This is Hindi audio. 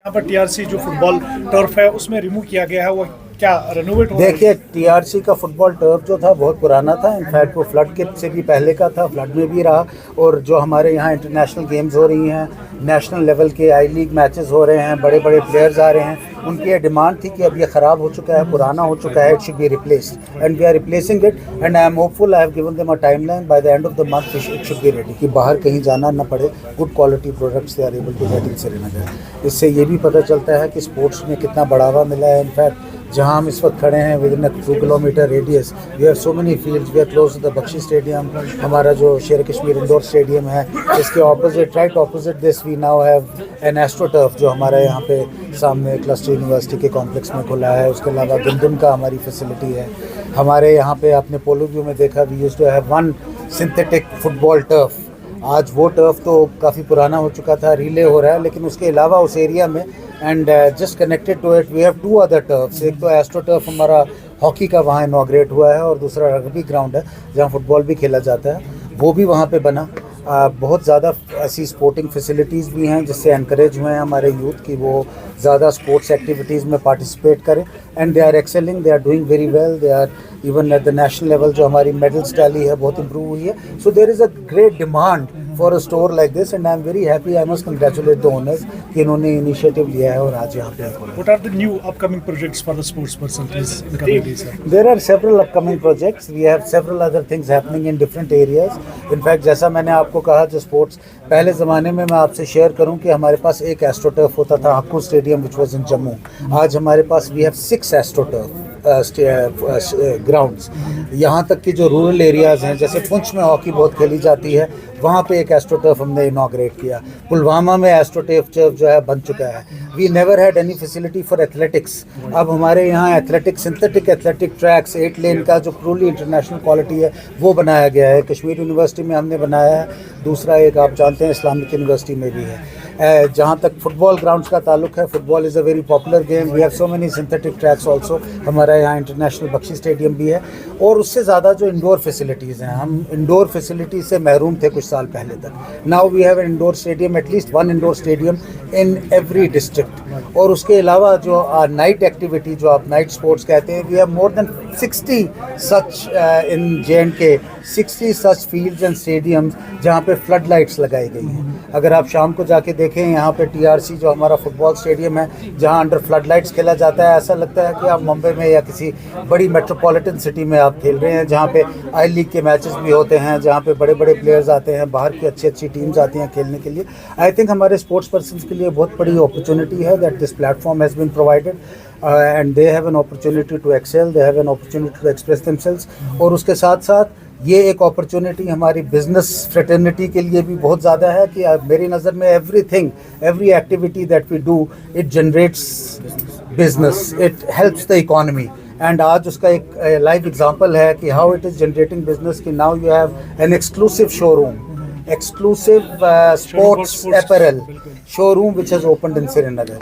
यहाँ पर टीआरसी जो फुटबॉल टर्फ है उसमें रिमूव किया गया है, वो क्या रेनोवेट हो? देखिए, टीआरसी का फुटबॉल टर्फ जो था बहुत पुराना था। इनफैक्ट वो फ्लड के से भी पहले का था, फ्लड में भी रहा। और जो हमारे यहाँ इंटरनेशनल गेम्स हो रही हैं, नेशनल लेवल के आई लीग मैचेस हो रहे हैं, बड़े बड़े प्लेयर्स आ रहे हैं, उनकी ये डिमांड थी कि अब ये ख़राब हो चुका है, पुराना हो चुका है, it should be replaced and we are replacing it and I am hopeful. I have given them a timeline, by the end of the month it should be ready, कि बाहर कहीं जाना ना पड़े, good quality products they are able to get in Srinagar. इससे ये भी पता चलता है कि स्पोर्ट्स में कितना बढ़ावा मिला है। इनफैक्ट जहाँ हम इस वक्त खड़े हैं, within 2 kilometre radius we have so many fields, we are close to the Bakshi stadium, हमारा जो शेर कश्मीर इंडोर स्टेडियम है, इसके opposite, right opposite this we now have an astro turf जो हमारा यहाँ पे सामने क्लस्टर यूनिवर्सिटी के कॉम्प्लेक्स में खुला है। उसके अलावा गुंदम का हमारी फैसिलिटी है। हमारे यहाँ पे आपने पोलो व्यू में देखा, we used to have 1 synthetic football turf. आज वो टर्फ तो काफ़ी पुराना हो चुका था, रिले हो रहा है, लेकिन उसके अलावा उस एरिया में and just connected to it we have 2 other turfs. एक तो एस्ट्रो टर्फ हमारा हॉकी का वहाँ इनॉग्रेट हुआ है, और दूसरा रग्बी ग्राउंड है जहाँ फुटबॉल भी खेला जाता है, वो भी वहाँ पे बना। बहुत ज़्यादा ऐसी स्पोर्टिंग फैसिलिटीज़ भी हैं जिससे एनकरेज हुए हैं हमारे यूथ कि वो ज़्यादा स्पोर्ट्स एक्टिविटीज़ में पार्टिसिपेट करें, and they are excelling, they are doing very well, they are even at the national level जो हमारी मेडल्स टैली है बहुत इंप्रूव हुई है। So there is a great demand for a store like this and I am very happy. I must congratulate the owners कि इन्होंने इनिशिएटिव लिया है और आज यहाँ पे। What are the new upcoming projects for the sports personalities in coming days? There are several upcoming projects. We have several other things happening in different areas. In fact, जैसा मैंने आपको कहा, जो स्पोर्ट्स पहले ज़माने में मैं आपसे शेयर करूं कि हमारे पास एक एस्ट्रोटर्फ होता था, Hakku stadium which was in Jammu. आज हमारे पास वी हैव 6 एस्ट्रोटर्फ ग्राउंड्स। यहाँ तक कि जो रूरल एरियाज़ हैं, जैसे पुंछ में हॉकी बहुत खेली जाती है, वहाँ पे एक एस्ट्रोटर्फ हमने इनॉग्रेट किया। पुलवामा में एस्ट्रोटर्फ जो है बन चुका है। We never had any facility for athletics. अब हमारे यहाँ athletic, synthetic athletic tracks 8 lane का जो ट्रूली इंटरनेशनल क्वालिटी है वो बनाया गया है। कश्मीर यूनिवर्सिटी में हमने बनाया है, दूसरा एक आप जानते हैं इस्लामिक यूनिवर्सिटी में भी है। जहाँ तक फुटबॉल ग्राउंड्स का ताल्लुक है, football is a very popular game. We have so many synthetic tracks also. हमारा यहाँ इंटरनेशनल बख्शी स्टेडियम भी है। और उससे ज़्यादा जो इंडोर फैसिलिटीज़ हैं, हम इंडोर फैसिलिटी से महरूम थे कुछ साल पहले तक। Now we have an indoor stadium, at least 1 indoor stadium in every district. और उसके अलावा जो नाइट एक्टिविटी, जो आप नाइट स्पोर्ट्स कहते हैं, we have more than 60 such in JNK, 60 such fields and stadiums जहाँ पे फ्लड लाइट्स लगाई गई हैं। अगर आप शाम को जाके देखें, यहाँ पे टीआरसी जो हमारा फुटबॉल स्टेडियम है, जहाँ अंडर फ्लड लाइट्स खेला जाता है, ऐसा लगता है कि आप मुंबई में या किसी बड़ी मेट्रोपॉलिटन सिटी में आप खेल रहे हैं, जहाँ पे आई लीग के मैचेस भी होते हैं, जहाँ पे बड़े बड़े प्लेयर्स आते हैं, बाहर की अच्छी अच्छी टीम्स आती हैं खेलने के लिए। आई थिंक हमारे स्पोर्ट्स पर्सन्स के लिए बहुत बड़ी अपॉर्चुनिटी है that this platform has been provided and they have an opportunity to excel, they have an opportunity to express themselves. और उसके साथ साथ ये एक अपॉर्चुनिटी हमारी बिजनेस फ्रेटर्निटी के लिए भी बहुत ज़्यादा है कि मेरी नज़र में everything, every activity that we do, it generates business, it helps the economy. And आज उसका एक लाइव एग्जांपल है कि how it is generating business, कि now you have an exclusive showroom, exclusive sports apparel showroom which has opened in Srinagar.